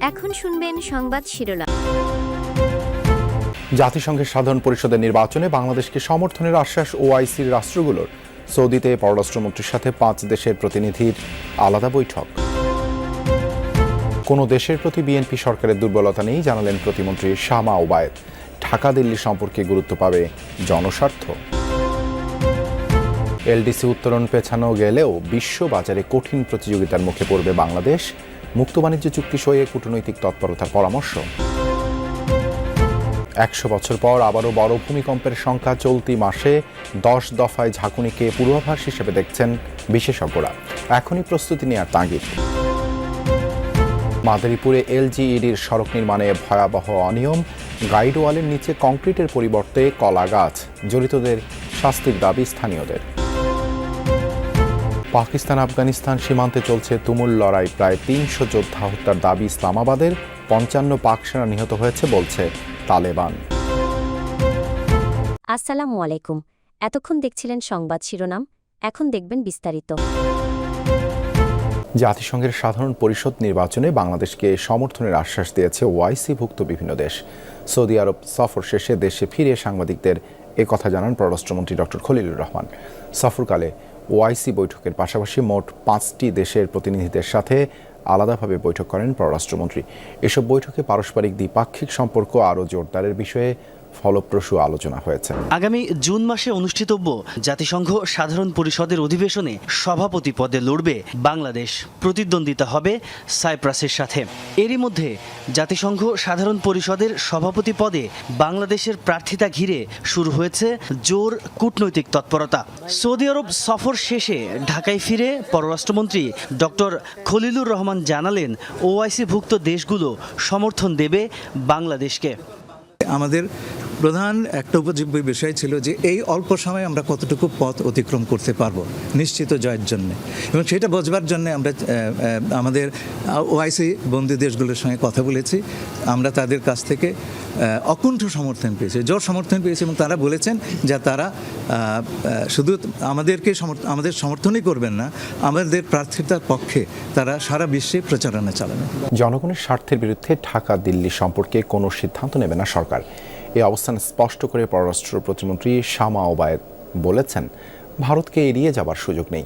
এখন শুনবেন সংবাদ শিরোনাম। জাতিসংঘের সাধারণ পরিষদের নির্বাচনে বাংলাদেশকে সমর্থনের আশ্বাস ওআইসির রাষ্ট্রগুলোর। সৌদিতে পররাষ্ট্রমন্ত্রীর সাথে 5 দেশের প্রতিনিধির আলাদা বৈঠক। কোনো দেশের প্রতি বিএনপি সরকারের দুর্বলতা নেই জানালেন প্রতিমন্ত্রী শামা ওবায়েদ। ঢাকা দিল্লি সম্পর্কে গুরুত্ব পাবে জনস্বার্থ। এলডিসি উত্তোলন পেছানো গেলেও বিশ্ব বাজারে কঠিন প্রতিযোগিতার মুখে পড়বে বাংলাদেশ। মুক্ত বাণিজ্য চুক্তি সইয়ে কূটনৈতিক তৎপরতার পরামর্শ। 100 বছর পর আবারও বড় ভূমিকম্পের সংখ্যা। চলতি মাসে 10 দফায় ঝাঁকুনিকে পূর্বাভাস হিসেবে দেখছেন বিশেষজ্ঞরা। এখনই প্রস্তুতি নেওয়ার তাগিদ। মাদারীপুরে এলজিইডির সড়ক নির্মাণে ভয়াবহ অনিয়ম। গাইডওয়ালের নিচে কংক্রিটের পরিবর্তে কলা গাছ। জড়িতদের শাস্তির দাবি স্থানীয়দের। পাকিস্তান আফগানিস্তান সীমান্তে চলছে তুমুল লড়াই। প্রায় 300 যোদ্ধা হত্যার দাবি ইসলামাবাদের। 55 পাক সেনা নিহত হয়েছে বলছে তালেবান। আসসালামু আলাইকুম। এতক্ষণ দেখছিলেন সংবাদ শিরোনাম, এখন দেখবেন বিস্তারিত। জাতিসংঘের সাধারণ পরিষদ নির্বাচনে বাংলাদেশকে সমর্থনের আশ্বাস দিয়েছে ওআইসিভুক্ত বিভিন্ন দেশ। সৌদি আরব সফর শেষে দেশে ফিরে সাংবাদিকদের একথা জানান পররাষ্ট্রমন্ত্রী ডক্টর খলিলুর রহমান। সফরকালে ওআইসি বৈঠকের পাশাপাশি মোট 5টি দেশের প্রতিনিধিদের সাথে আলাদাভাবে বৈঠক করেন পররাষ্ট্রমন্ত্রী। এসব বৈঠকে পারস্পরিক দ্বিপাক্ষিক সম্পর্ক আরও জোরদারের বিষয়ে ফলপ্রসূ আলোচনা হয়েছে। আগামী জুন মাসে অনুষ্ঠিতব্য জাতিসংঘ সাধারণ পরিষদের অধিবেশনে সভাপতি পদে লড়বে বাংলাদেশ। প্রতিদ্বন্দ্বিতা হবে সাইপ্রাসের সাথে। এরই মধ্যে জাতিসংঘ সাধারণ পরিষদের সভাপতি পদে বাংলাদেশের প্রার্থিতা ঘিরে শুরু হয়েছে জোর কূটনৈতিক তৎপরতা। সৌদি আরব সফর শেষে ঢাকায় ফিরে পররাষ্ট্রমন্ত্রী ডক্টর খলিলুর রহমান জানালেন, ওআইসিভুক্ত দেশগুলো সমর্থন দেবে বাংলাদেশকে। আমাদের প্রধান একটা উপজীব্য বিষয় ছিল যে এই অল্প সময়ে আমরা কতটুকু পথ অতিক্রম করতে পারবো নিশ্চিত জয়ের জন্য, এবং সেটা বোঝবার জন্য আমরা আমাদের ওআইসি বন্দী দেশগুলোর সঙ্গে কথা বলেছি। আমরা তাদের কাছ থেকে অকুণ্ঠ সমর্থন পেয়েছি, জোর সমর্থন পেয়েছি, এবং তারা বলেছেন যে তারা শুধু আমাদের সমর্থনই করবেন না, আমাদের প্রার্থিতার পক্ষে তারা সারা বিশ্বে প্রচারণা চালাবেন। জনগণের স্বার্থের বিরুদ্ধে ঢাকা দিল্লি সম্পর্কে কোনো সিদ্ধান্ত নেবে না সরকার। এই অবস্থান স্পষ্ট করে পররাষ্ট্র প্রতিমন্ত্রী শামা ওবায়েদ বলেছেন, ভারতকে এড়িয়ে যাবার সুযোগ নেই,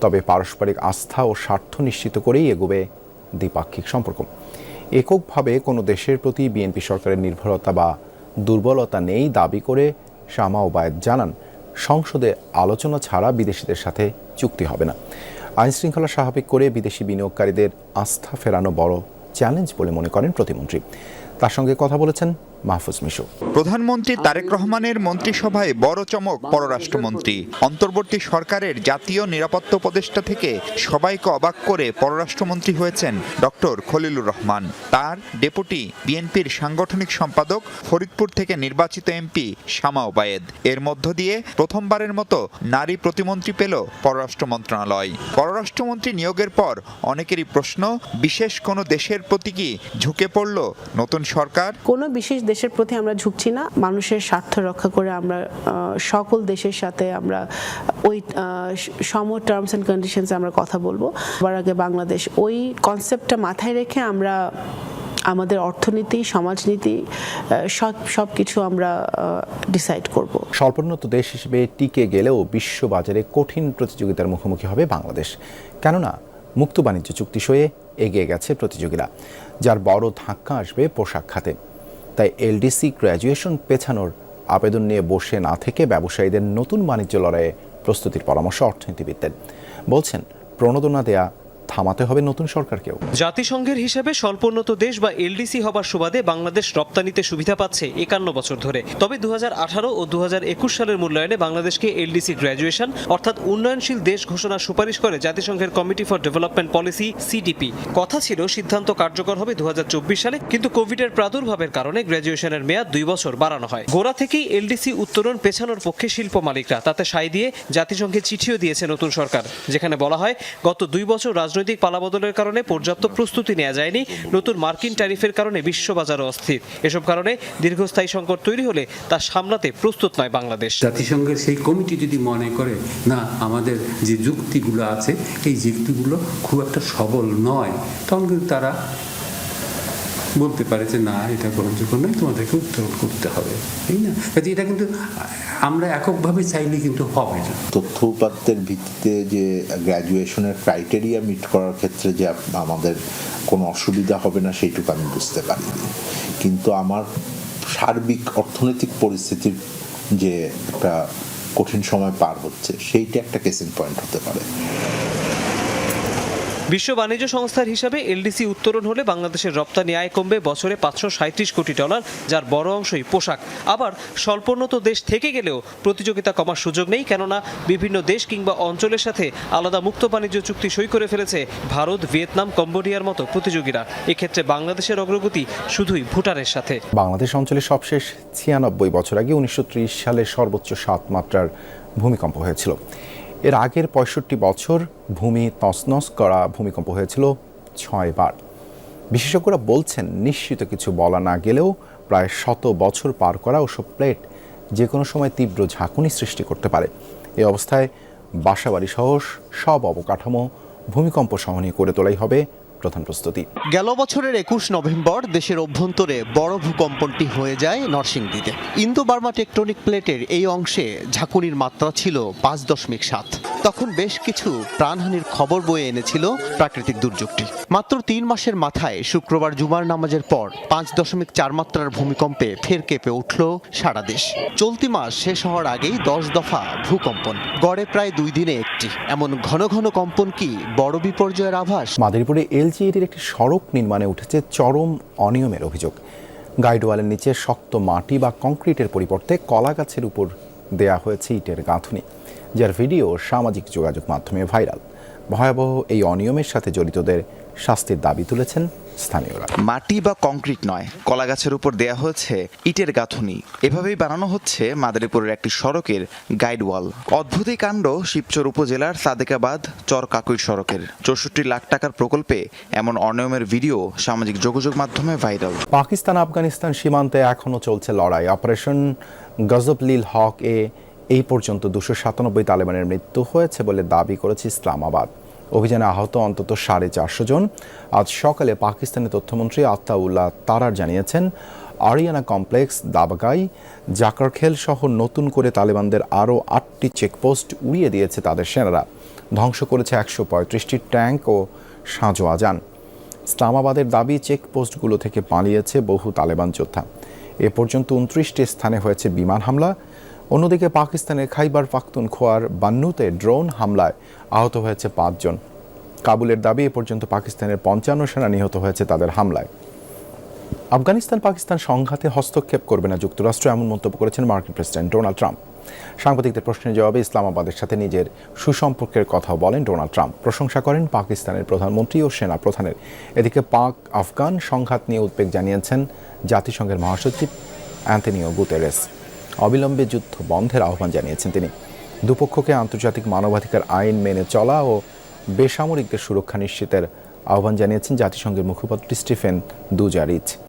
তবে পারস্পরিক আস্থা ও স্বার্থ নিশ্চিত করেই এগোবে দ্বিপাক্ষিক সম্পর্ক। এককভাবে কোনো দেশের প্রতি বিএনপি সরকারের নির্ভরতা বা দুর্বলতা নেই দাবি করে শামা ওবায়েদ জানান, সংসদে আলোচনা ছাড়া বিদেশিদের সাথে চুক্তি হবে না। আইনশৃঙ্খলা স্বাভাবিক করে বিদেশি বিনিয়োগকারীদের আস্থা ফেরানো বড় চ্যালেঞ্জ বলে মনে করেন প্রতিমন্ত্রী। তার সঙ্গে কথা বলেছেন মাহফুজ মিশু। প্রধানমন্ত্রী তারেক রহমানের মন্ত্রিসভায় বড় চমক পররাষ্ট্রমন্ত্রী। অন্তর্বর্তী সরকারের জাতীয় নিরাপত্তা উপদেষ্টা থেকে সবাইকে অবাক করে পররাষ্ট্রমন্ত্রী হয়েছেন ডক্টর খলিলুর রহমান। তার ডেপুটি বিএনপির সাংগঠনিক সম্পাদক, ফরিদপুর থেকে নির্বাচিত এমপি শামা ওবায়েদ। এর মধ্য দিয়ে প্রথমবারের মতো নারী প্রতিমন্ত্রী পেল পররাষ্ট্র মন্ত্রণালয়। পররাষ্ট্রমন্ত্রী নিয়োগের পর অনেকেরই প্রশ্ন, বিশেষ কোনো দেশের প্রতি কি ঝুঁকে পড়ল নতুন সরকার? কোনো বিশেষ দেশের প্রতি আমরা ঝুঁকছি না। মানুষের স্বার্থ রক্ষা করে আমরা সকল দেশের সাথে আমরা ওই সম টার্মস অ্যান্ড কন্ডিশনস আমরা কথা বলবো। সবার আগে বাংলাদেশ, ওই কনসেপ্টটা মাথায় রেখে আমরা আমাদের অর্থনীতি, সমাজনীতি সব কিছু আমরা ডিসাইড করব। স্বল্পোন্নত দেশ হিসেবে টিকে গেলেও বিশ্ববাজারে কঠিন প্রতিযোগিতার মুখোমুখি হবে বাংলাদেশ। কেননা মুক্ত বাণিজ্য চুক্তি সয়ে এগিয়ে গেছে প্রতিযোগীরা, যার বড় ধাক্কা আসবে পোশাক খাতে। তাই এলডিসি গ্র্যাজুয়েশন পেছানোর আবেদন নিয়ে বসে না থেকে ব্যবসায়ীদের নতুন বাণিজ্য লড়াইয়ে প্রস্তুতির পরামর্শ অর্থনীতিবিদদের। বলছেন, প্রণোদনা দেয়া থামাতে হবে নতুন সরকারকেও। জাতিসংঘের হিসেবে স্বল্পোন্নত দেশ বা এলডিসি হবার সুবাদে বাংলাদেশ রপ্তানিতে সুবিধা পাচ্ছে 51 বছর ধরে। তবে 2018 ও 2021 সালের মূল্যায়নে বাংলাদেশকে এলডিসি গ্র্যাজুয়েশন অর্থাৎ উন্নয়নশীল দেশ ঘোষণার সুপারিশ করে জাতিসংঘের committee for development policy CDP. কথা ছিল সিদ্ধান্ত কার্যকর হবে 2024 সালে, কিন্তু কোভিডের প্রাদুর্ভাবের কারণে গ্র্যাজুয়েশনের মেয়াদ 2 বছর বাড়ানো হয়। গোড়া থেকেই এলডিসি উত্তোলন পেছানোর পক্ষে শিল্প মালিকরা, তাতে সায় দিয়ে জাতিসংঘে চিঠিও দিয়েছে নতুন সরকার, যেখানে বলা হয় গত 2 বছর রাজনৈতিক পালাবদলের কারণে পর্যাপ্ত প্রস্তুতি নেওয়া যায়নি, নতুন মার্কিন ট্যারিফের কারণে বিশ্ববাজারও অস্থির। এসব কারণে দীর্ঘস্থায়ী সংকট তৈরি হলে তা সামলাতে প্রস্তুত নয় বাংলাদেশ। জাতিসংঘের সেই কমিটি যদি মনে করে না আমাদের যে যুক্তিগুলো আছে এই যুক্তিগুলো খুব একটা সবল নয়, তখন কিন্তু তারা বলতে পারে যে না এটা গ্রহণযোগ্য নয়, তোমাদেরকে উত্তরণ করতে হবে, তাই না? কাজে এটা কিন্তু আমরা এককভাবে চাইলে কিন্তু হবে না। তথ্য উপাত্তের ভিত্তিতে যে গ্র্যাজুয়েশনের ক্রাইটেরিয়া মিট করার ক্ষেত্রে যে আমাদের কোনো অসুবিধা হবে না সেইটুকু আমি বুঝতে পারিনি, কিন্তু আমার সার্বিক অর্থনৈতিক পরিস্থিতির যে একটা কঠিন সময় পার হচ্ছে সেইটা একটা কেসিং পয়েন্ট হতে পারে। বিশ্ব বাণিজ্য সংস্থার হিসাবে এলডিসি উত্তরণ হলে বাংলাদেশের রপ্তানি আয় কমবে বছরে $537 কোটি, যার বড় অংশই পোশাক। আবার স্বল্পোন্নত দেশ থেকে গেলেও প্রতিযোগিতা কমার সুযোগ নেই, কেননা বিভিন্ন দেশ কিংবা অঞ্চলের সাথে আলাদা মুক্ত বাণিজ্য চুক্তি সই করে ফেলেছে ভারত, ভিয়েতনাম, কম্বোডিয়ার মতো প্রতিযোগীরা। এক্ষেত্রে বাংলাদেশের অগ্রগতি শুধুই ভুটানের সাথে। বাংলাদেশ অঞ্চলে সবশেষ 96 বছর আগে 1930 সালে সর্বোচ্চ 7 মাত্রার ভূমিকম্প হয়েছিল। এর আগের 65 বছর ভূমি তছনছ করা ভূমিকম্প হয়েছিল 6 বার। বিশেষজ্ঞরা বলছেন, নিশ্চিত কিছু বলা না গেলেও প্রায় 100 বছর পার করা ওসব প্লেট যে কোনো সময় তীব্র ঝাঁকুনি সৃষ্টি করতে পারে। এই অবস্থায় বাসাবাড়ি সহ সব অবকাঠামো ভূমিকম্প সহনীয় করে তোলাই হবে প্রধান প্রস্তুতি। গেল বছরের 21 নভেম্বর দেশের অভ্যন্তরে বড় ভূকম্পনটি হয়ে যায় নরসিংদীতে। ইন্দো বার্মা টেকটনিক প্লেটের এই অংশে ঝাঁকুনির মাত্রা ছিল 5.7। তখন বেশ কিছু প্রাণহানির খবর বয়ে এনেছিল প্রাকৃতিক দুর্যোগটি। মাত্র 3 মাসের মাথায় শুক্রবার জুমার নামাজের পর 5.4 মাত্রার ভূমিকম্পে ফের কেঁপে উঠল সারা দেশ। চলতি মাস শেষ হওয়ার আগেই 10 দফা ভূকম্পন, গড়ে প্রায় 2 দিনে একটি। এমন ঘন ঘন কম্পন কি বড় বিপর্যয়ের আভাস? মাদারীপুরে এলজিইডির একটি সড়ক নির্মাণে উঠেছে চরম অনিয়মের অভিযোগ। গাইডওয়ালের নিচে শক্ত মাটি বা কংক্রিটের পরিবর্তে কলা গাছের উপর দেয়া হয়েছে ইটের গাঁথুনি, যার ভিডিও সামাজিক যোগাযোগ মাধ্যমে ভাইরাল। ভয়াবহ এই অনিয়মের সাথে জড়িতদের শাস্তির দাবি তুলেছেন স্থানীয়রা। মাটি বা কংক্রিট নয়, কলা গাছের উপর দেয়া হয়েছে ইটের গাঁথুনি। এভাবেই বানানো হচ্ছে মাদারীপুরের একটি সড়কের গাইডওয়াল। অদ্ভুত এই কাণ্ড শিবচর উপজেলার সাদেকাবাদ চর কাকুই সড়কের। 64 লাখ টাকার প্রকল্পে এমন অনিয়মের ভিডিও সামাজিক যোগাযোগ মাধ্যমে ভাইরাল। পাকিস্তান আফগানিস্তান সীমান্তে এখনও চলছে লড়াই। অপারেশন গজবলিল হক এই পর্যন্ত 297 তালেবানের মৃত্যু হয়েছে বলে দাবি করেছে ইসলামাবাদ। অভিযানে আহত অন্তত 450 জন। আজ সকালে পাকিস্তানের তথ্যমন্ত্রী আত্তাউল্লাহ তারার জানিয়েছেন, আরিয়ানা কমপ্লেক্স, দাবাগাই, জাকারখেল সহ নতুন করে তালেবানদের আরও 8টি চেকপোস্ট উড়িয়ে দিয়েছে তাদের সেনারা। ধ্বংস করেছে 135টি ট্যাঙ্ক ও সাঁজোয়া যান। ইসলামাবাদের দাবি, চেকপোস্টগুলো থেকে পালিয়েছে বহু তালেবান যোদ্ধা। এ পর্যন্ত 29টি স্থানে হয়েছে বিমান হামলা। অন্যদিকে পাকিস্তানের খাইবার পাখতুনখোয়ার বান্নুতে ড্রোন হামলায় আহত হয়েছে 5 জন। কাবুলের দাবি, এ পর্যন্ত পাকিস্তানের 55 সেনা নিহত হয়েছে তাদের হামলায়। আফগানিস্তান পাকিস্তান সংঘাতে হস্তক্ষেপ করবে না যুক্তরাষ্ট্র, এমন মন্তব্য করেছেন মার্কিন প্রেসিডেন্ট ডোনাল্ড ট্রাম্প। সাংবাদিকদের প্রশ্নের জবাবে ইসলামাবাদের সাথে নিজের সুসম্পর্কের কথাও বলেন ডোনাল্ড ট্রাম্প। প্রশংসা করেন পাকিস্তানের প্রধানমন্ত্রী ও সেনা প্রধানের। এদিকে পাক আফগান সংঘাত নিয়ে উদ্বেগ জানিয়েছেন জাতিসংঘের মহাসচিব অ্যান্টনিও গুতেরেস। অবিলম্বে যুদ্ধ বন্ধের আহ্বান জানিয়েছেন তিনি। দুপক্ষকে আন্তর্জাতিক মানবাধিকার আইন মেনে চলা ও বেসামরিকদের সুরক্ষা নিশ্চিতের আহ্বান জানিয়েছেন জাতিসংঘের মুখপাত্র স্টিফেন দুজারিচ।